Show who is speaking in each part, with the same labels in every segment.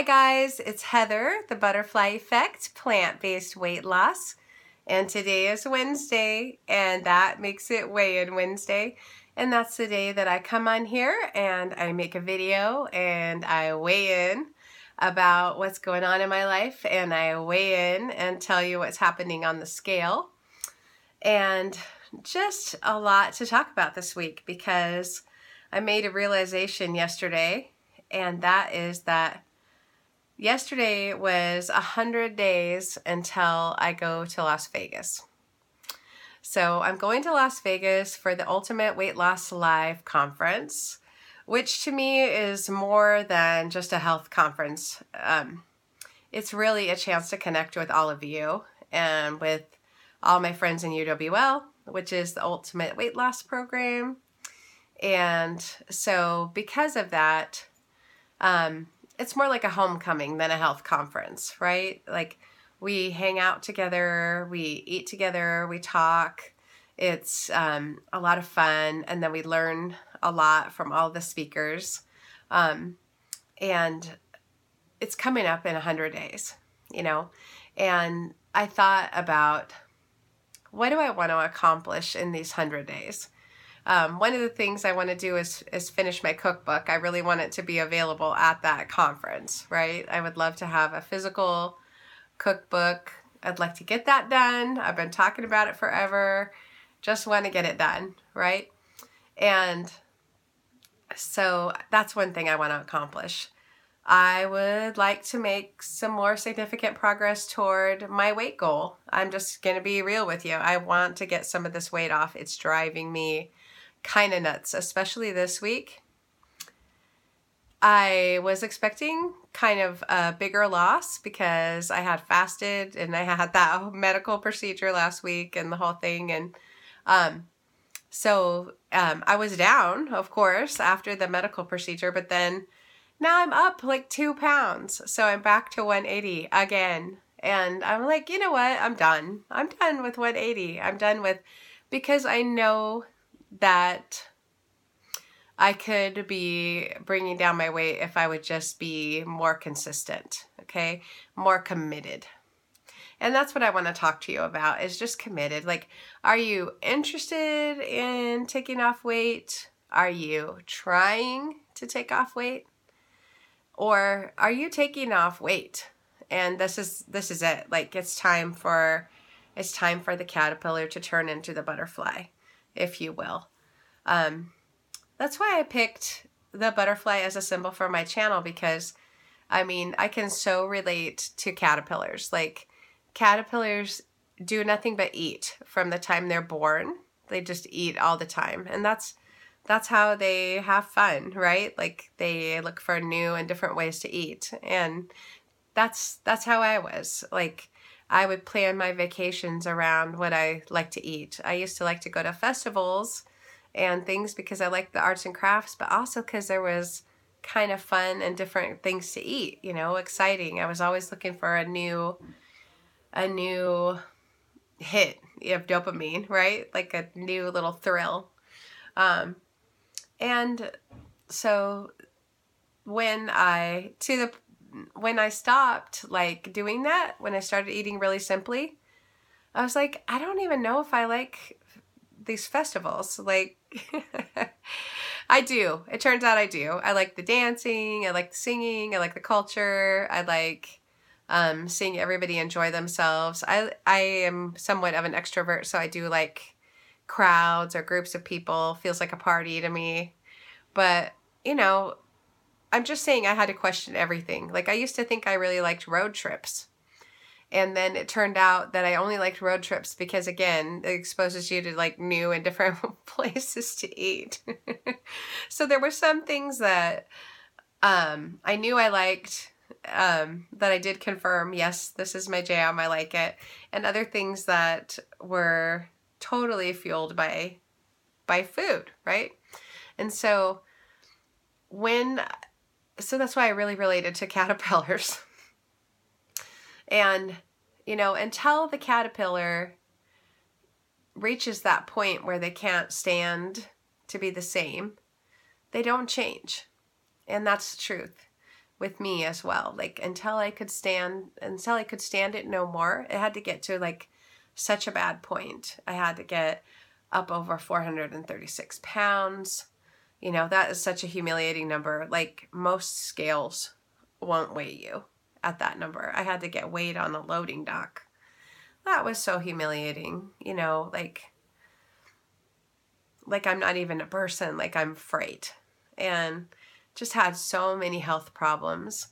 Speaker 1: Hi guys, it's Heather, the Butterfly Effect, plant-based weight loss. And today is Wednesday, and that makes it Weigh-In Wednesday. And that's the day that I come on here and I make a video and I weigh in about what's going on in my life, and I weigh in and tell you what's happening on the scale. And just a lot to talk about this week because I made a realization yesterday, and that is that yesterday was 100 days until I go to Las Vegas. So I'm going to Las Vegas for the Ultimate Weight Loss Live conference, which to me is more than just a health conference. It's really a chance to connect with all of you and with all my friends in UWL, which is the Ultimate Weight Loss Program. And so because of that, it's more like a homecoming than a health conference, right? Like we hang out together, we eat together, we talk. It's a lot of fun, and then we learn a lot from all the speakers. And it's coming up in 100 days, and I thought about, what do I want to accomplish in these 100 days? One of the things I want to do is finish my cookbook. I really want it to be available at that conference, right? I would love to have a physical cookbook. I'd like to get that done. I've been talking about it forever. Just want to get it done, right? And so that's one thing I want to accomplish. I would like to make some more significant progress toward my weight goal. I'm just going to be real with you. I want to get some of this weight off. It's driving me kind of nuts, especially this week. I was expecting kind of a bigger loss because I had fasted and I had that medical procedure last week and the whole thing. And so I was down, of course, after the medical procedure, but then now I'm up like 2 pounds. So I'm back to 180 again. And I'm like, you know what? I'm done. I'm done with 180. I'm done with, because I know that I could be bringing down my weight if I would just be more consistent, okay? More committed. And that's what I want to talk to you about, is just committed. Like, are you interested in taking off weight? Are you trying to take off weight? Or are you taking off weight? And this is it. Like, it's time for the caterpillar to turn into the butterfly, if you will. That's why I picked the butterfly as a symbol for my channel, because I can so relate to caterpillars. Like, caterpillars do nothing but eat from the time they're born. They just eat all the time. And that's how they have fun, right? Like, they look for new and different ways to eat. And that's how I was. Like, I would plan my vacations around what I like to eat. I used to like to go to festivals and things because I liked the arts and crafts, but also because there was kind of fun and different things to eat, exciting. I was always looking for a new hit of dopamine, right? Like a new little thrill. And so when I stopped like doing that, when I started eating really simply, I was like, I don't even know if I like these festivals. Like, I do. It turns out I do. I like the dancing. I like the singing. I like the culture. I like seeing everybody enjoy themselves. I am somewhat of an extrovert, so I do like crowds or groups of people. Feels like a party to me. But, I'm just saying I had to question everything. Like, I used to think I really liked road trips. And then it turned out that I only liked road trips because, again, it exposes you to like new and different places to eat. So there were some things that I knew I liked, that I did confirm, yes, this is my jam, I like it. And other things that were totally fueled by food, right? And so that's why I really related to caterpillars. And, until the caterpillar reaches that point where they can't stand to be the same, they don't change. And that's the truth. with me as well. Like until I could stand it no more, it had to get to like such a bad point. I had to get up over 436 pounds. You know, that is such a humiliating number. Like most scales won't weigh you at that number. I had to get weighed on the loading dock. That was so humiliating, you know, like I'm not even a person, like I'm freight, and just had so many health problems.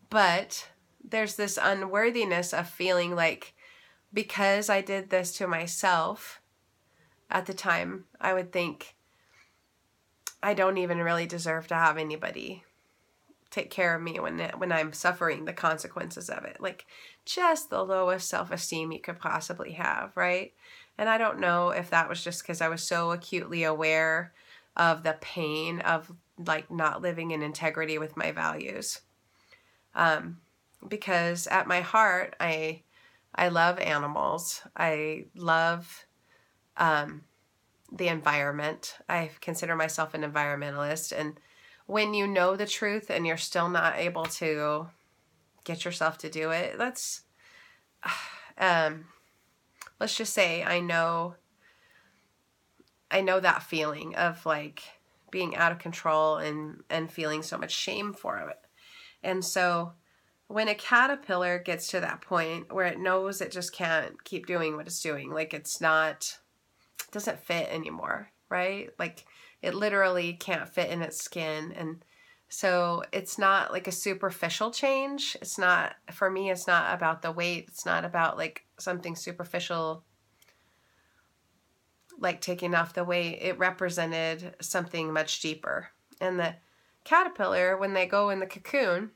Speaker 1: But there's this unworthiness of feeling like because I did this to myself at the time, I would think I don't even really deserve to have anybody take care of me when I'm suffering the consequences of it. Like just the lowest self-esteem you could possibly have, right? And I don't know if that was just because I was so acutely aware of the pain of like not living in integrity with my values. Because at my heart, I love animals. I love the environment. I consider myself an environmentalist. And when you know the truth and you're still not able to get yourself to do it, let's just say I know that feeling of like being out of control and feeling so much shame for it. And so when a caterpillar gets to that point where it knows it just can't keep doing what it's doing, like it doesn't fit anymore, right? Like it literally can't fit in its skin. And so it's not like a superficial change. It's not, for me, it's not about the weight. It's not about like something superficial, like taking off the weight. It represented something much deeper. And the caterpillar, when they go in the cocoon,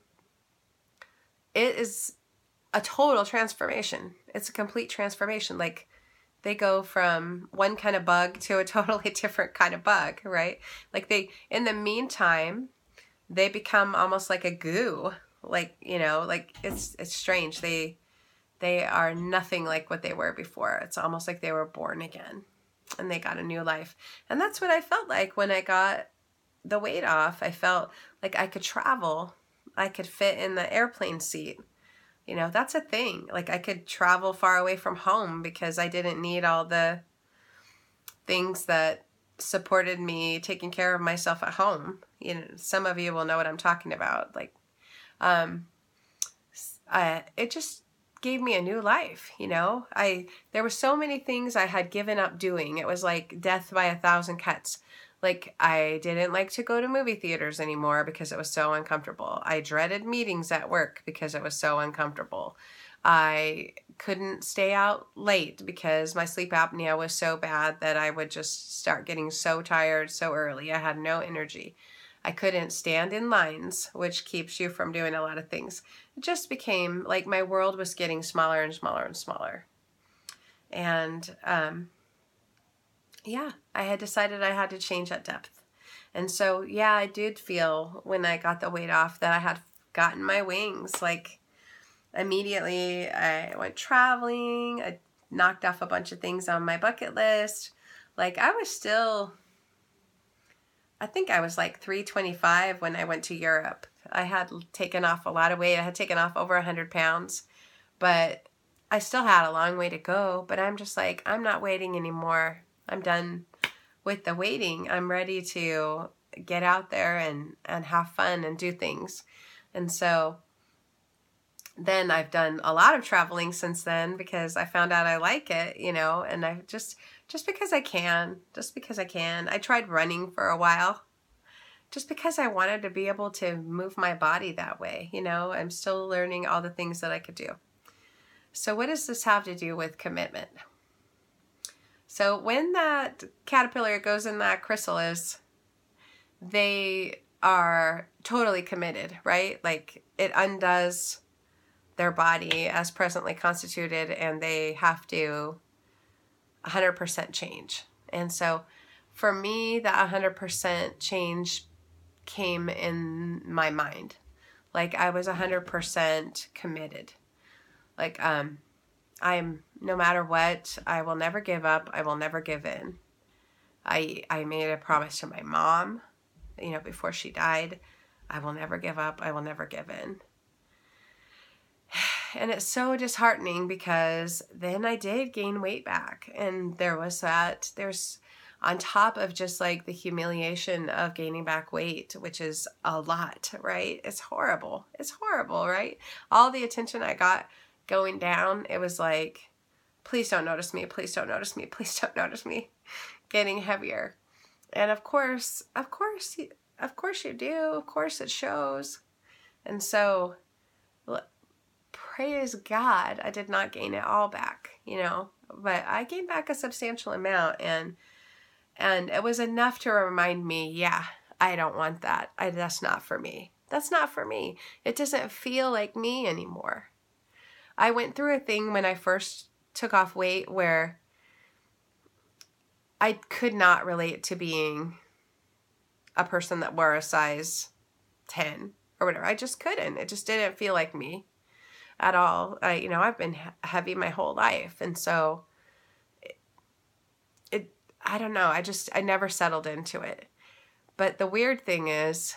Speaker 1: it is a total transformation. It's a complete transformation. Like they go from one kind of bug to a totally different kind of bug, right? Like in the meantime, they become almost like a goo. Like, you know, like it's strange. They are nothing like what they were before. It's almost like they were born again and they got a new life. And that's what I felt like when I got the weight off. I felt like I could travel. I could fit in the airplane seat. You know, that's a thing. Like I could travel far away from home because I didn't need all the things that supported me taking care of myself at home. You know, some of you will know what I'm talking about. Like, it just gave me a new life. You know, there were so many things I had given up doing. It was like death by 1,000 cuts. Like I didn't like to go to movie theaters anymore because it was so uncomfortable. I dreaded meetings at work because it was so uncomfortable. I couldn't stay out late because my sleep apnea was so bad that I would just start getting so tired so early. I had no energy. I couldn't stand in lines, which keeps you from doing a lot of things. It just became like my world was getting smaller and smaller and smaller. And, yeah, I had decided I had to change that depth. And so, yeah, I did feel when I got the weight off that I had gotten my wings. Like immediately I went traveling. I knocked off a bunch of things on my bucket list. Like I think I was like 325 when I went to Europe. I had taken off a lot of weight. I had taken off over 100 pounds, but I still had a long way to go. But I'm just like, I'm not waiting anymore. I'm done with the waiting. I'm ready to get out there and have fun and do things. And so then I've done a lot of traveling since then because I found out I like it, you know, and I just because I can. I tried running for a while just because I wanted to be able to move my body that way, you know. I'm still learning all the things that I could do. So what does this have to do with commitment? So when that caterpillar goes in that chrysalis, they are totally committed, right? Like it undoes their body as presently constituted and they have to 100% change. And so for me, that 100% change came in my mind. Like I was 100% committed. Like, I'm no matter what, I will never give up. I will never give in. I made a promise to my mom, you know, before she died. I will never give up. I will never give in. And it's so disheartening because then I did gain weight back. And there's on top of just like the humiliation of gaining back weight, which is a lot, right? It's horrible. It's horrible, right? All the attention I got going down, it was like, please don't notice me. Please don't notice me. Please don't notice me. Getting heavier. And of course you do. Of course it shows. And so praise God, I did not gain it all back, but I gained back a substantial amount, and it was enough to remind me, yeah, I don't want that. That's not for me. That's not for me. It doesn't feel like me anymore. I went through a thing when I first took off weight where I could not relate to being a person that wore a size 10 or whatever. I just couldn't. It just didn't feel like me at all. I've been heavy my whole life. And so I don't know. I never settled into it. But the weird thing is,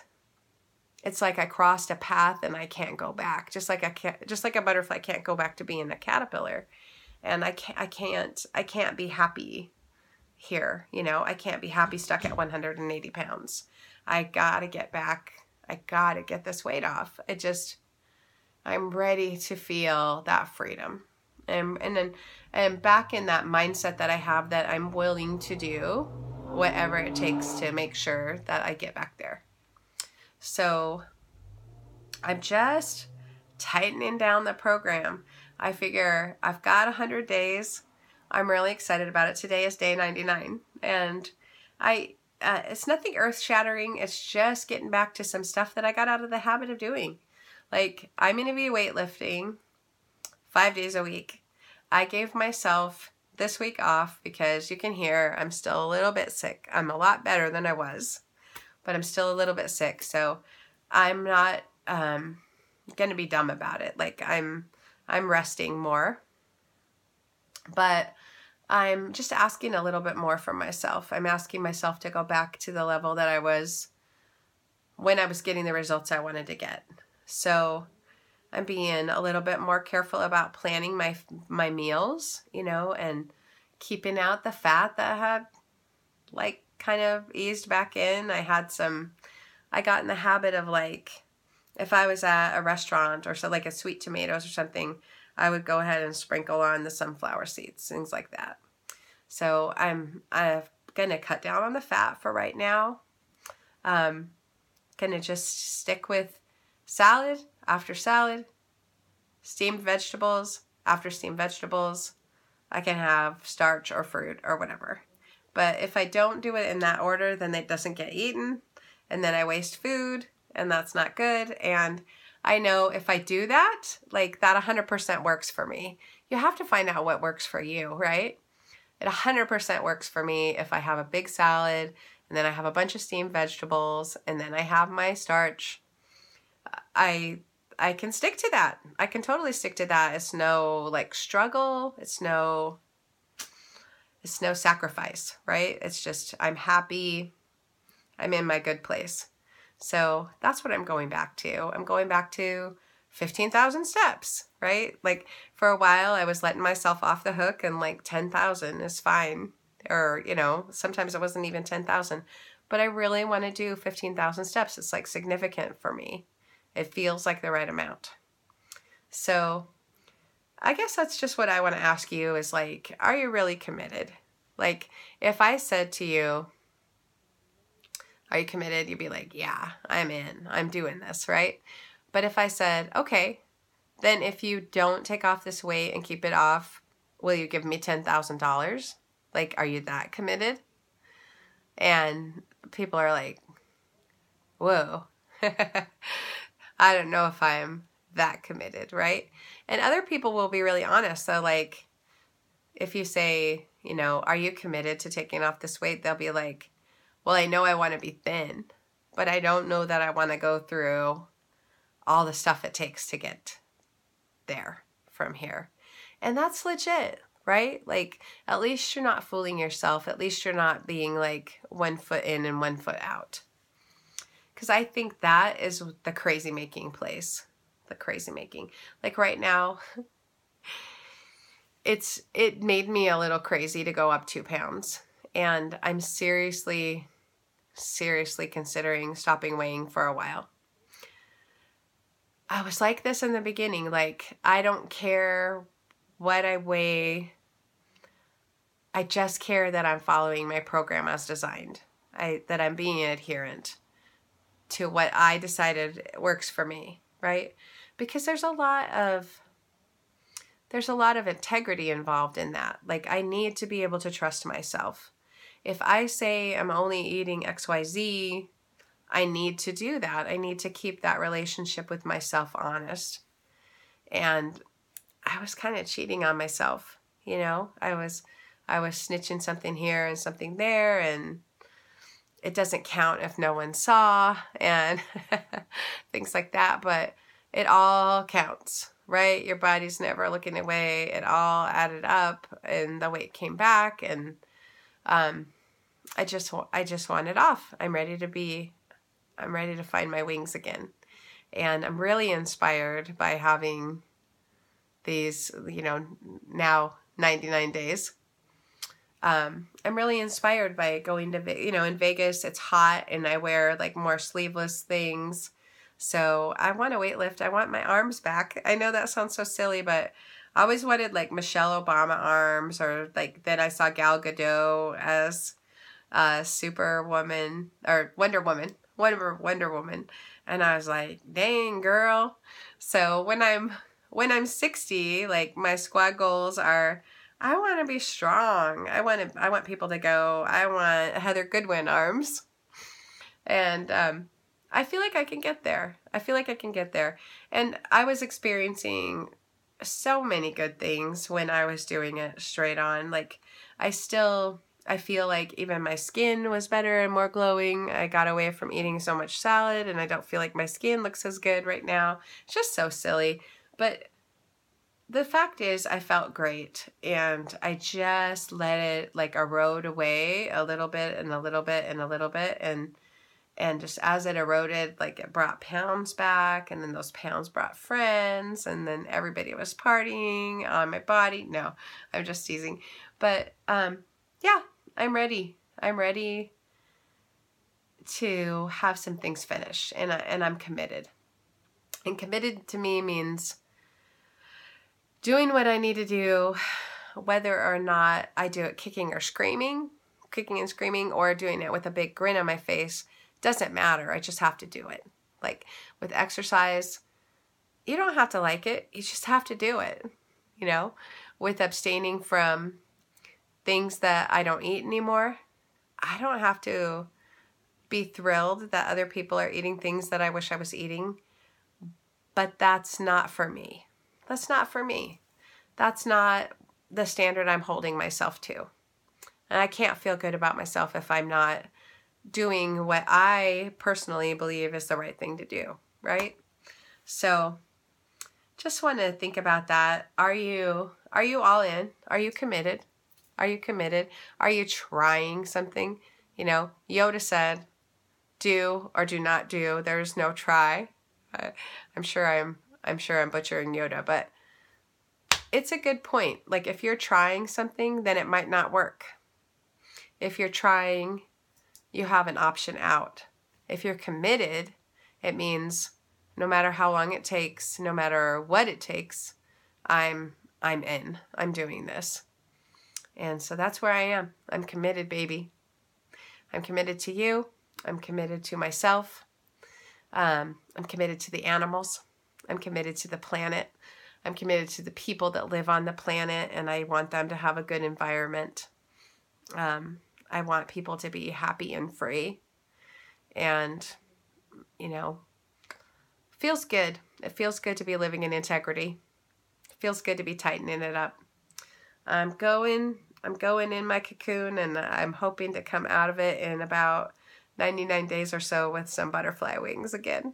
Speaker 1: it's like I crossed a path and I can't go back. Just like a butterfly can't go back to being a caterpillar. And I can't be happy here. I can't be happy stuck at 180 pounds. I gotta get back. I gotta get this weight off. I'm ready to feel that freedom. And back in that mindset that I have, that I'm willing to do whatever it takes to make sure that I get back there. So I'm just tightening down the program. I figure I've got 100 days. I'm really excited about it. Today is day 99. And it's nothing earth-shattering. It's just getting back to some stuff that I got out of the habit of doing. Like, I'm going to be weightlifting 5 days a week. I gave myself this week off because you can hear I'm still a little bit sick. I'm a lot better than I was, but I'm still a little bit sick. So I'm not going to be dumb about it. Like, I'm resting more, but I'm just asking a little bit more from myself. I'm asking myself to go back to the level that I was when I was getting the results I wanted to get. So I'm being a little bit more careful about planning my meals, and keeping out the fat that had like kind of eased back in. I got in the habit of, like, if I was at a restaurant or so, like a sweet tomatoes or something, I would go ahead and sprinkle on the sunflower seeds, things like that. So I'm going to cut down on the fat for right now. Going to just stick with salad after salad, steamed vegetables after steamed vegetables. I can have starch or fruit or whatever. But if I don't do it in that order, then it doesn't get eaten, and then I waste food, and that's not good. And I know if I do that, like, that 100% works for me. You have to find out what works for you, right? It 100% works for me if I have a big salad, and then I have a bunch of steamed vegetables, and then I have my starch. I can stick to that. I can totally stick to that. It's no, like, struggle. It's no sacrifice, right? It's just, I'm happy. I'm in my good place. So that's what I'm going back to. I'm going back to 15,000 steps, right? Like, for a while I was letting myself off the hook, and like 10,000 is fine. Or, sometimes it wasn't even 10,000, but I really want to do 15,000 steps. It's like significant for me. It feels like the right amount. So I guess that's just what I want to ask you is, like, are you really committed? Like, if I said to you, are you committed? You'd be like, yeah, I'm in. I'm doing this, right? But if I said, okay, then if you don't take off this weight and keep it off, will you give me $10,000? Like, are you that committed? And people are like, whoa. I don't know if I'm that committed, right? And other people will be really honest. So, like, if you say, are you committed to taking off this weight? They'll be like, well, I know I want to be thin, but I don't know that I want to go through all the stuff it takes to get there from here. And that's legit, right? Like, at least you're not fooling yourself. At least you're not being like 1 foot in and 1 foot out. Because I think that is the crazy making place. The crazy making. Like right now, it made me a little crazy to go up 2 pounds. And I'm seriously considering stopping weighing for a while. I was like this in the beginning. Like, I don't care what I weigh. I just care that I'm following my program as designed. That I'm being adherent to what I decided works for me, right? Because there's a lot of integrity involved in that. Like, I need to be able to trust myself. If I say I'm only eating XYZ, I need to do that. I need to keep that relationship with myself honest. And I was kind of cheating on myself, you know? I was snitching something here and something there, and it doesn't count if no one saw and things like that, but it all counts, right? Your body's never looking away. It all added up, and the weight came back, and I just want it off. I'm ready to find my wings again. And I'm really inspired by having these, now 99 days. I'm really inspired by going to, in Vegas, it's hot and I wear like more sleeveless things. So I want to weightlift. I want my arms back. I know that sounds so silly, but I always wanted like Michelle Obama arms, or like then I saw Gal Gadot as Superwoman or Wonder Woman. And I was like, dang girl. So when I'm 60, like my squad goals are, I want to be strong. I want people to go, I want Heather Goodwin arms. And I feel like I can get there. And I was experiencing so many good things when I was doing it straight on. Like I feel like even my skin was better and more glowing. I got away from eating so much salad, and I don't feel like my skin looks as good right now. It's just so silly. But the fact is, I felt great, and I just let it like erode away a little bit and a little bit and a little bit, and just as it eroded, like it brought pounds back, and then those pounds brought friends, and then everybody was partying on my body. No, I'm just teasing. But yeah, I'm ready. I'm ready to have some things finished, and I'm committed. And committed to me means doing what I need to do, whether or not I do it kicking and screaming, or doing it with a big grin on my face. Doesn't matter. I just have to do it. Like with exercise, you don't have to like it. You just have to do it. With abstaining from things that I don't eat anymore, I don't have to be thrilled that other people are eating things that I wish I was eating. But that's not for me. That's not the standard I'm holding myself to. And I can't feel good about myself if I'm not doing what I personally believe is the right thing to do, right? So just want to think about that. Are you all in? Are you committed? Are you trying something? Yoda said, do or do not do. There's no try. I'm sure I'm butchering Yoda, but it's a good point. Like if you're trying something, then it might not work. If you're trying, you have an option out. If you're committed, it means no matter how long it takes, no matter what it takes, I'm in. I'm doing this. And so that's where I am. I'm committed, baby. I'm committed to you. I'm committed to myself. I'm committed to the animals. I'm committed to the planet. I'm committed to the people that live on the planet, and I want them to have a good environment. I want people to be happy and free. And, feels good. It feels good to be living in integrity. It feels good to be tightening it up. I'm going in my cocoon, and I'm hoping to come out of it in about 99 days or so with some butterfly wings again.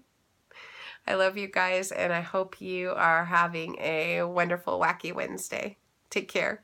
Speaker 1: I love you guys, and I hope you are having a wonderful, wacky Wednesday. Take care.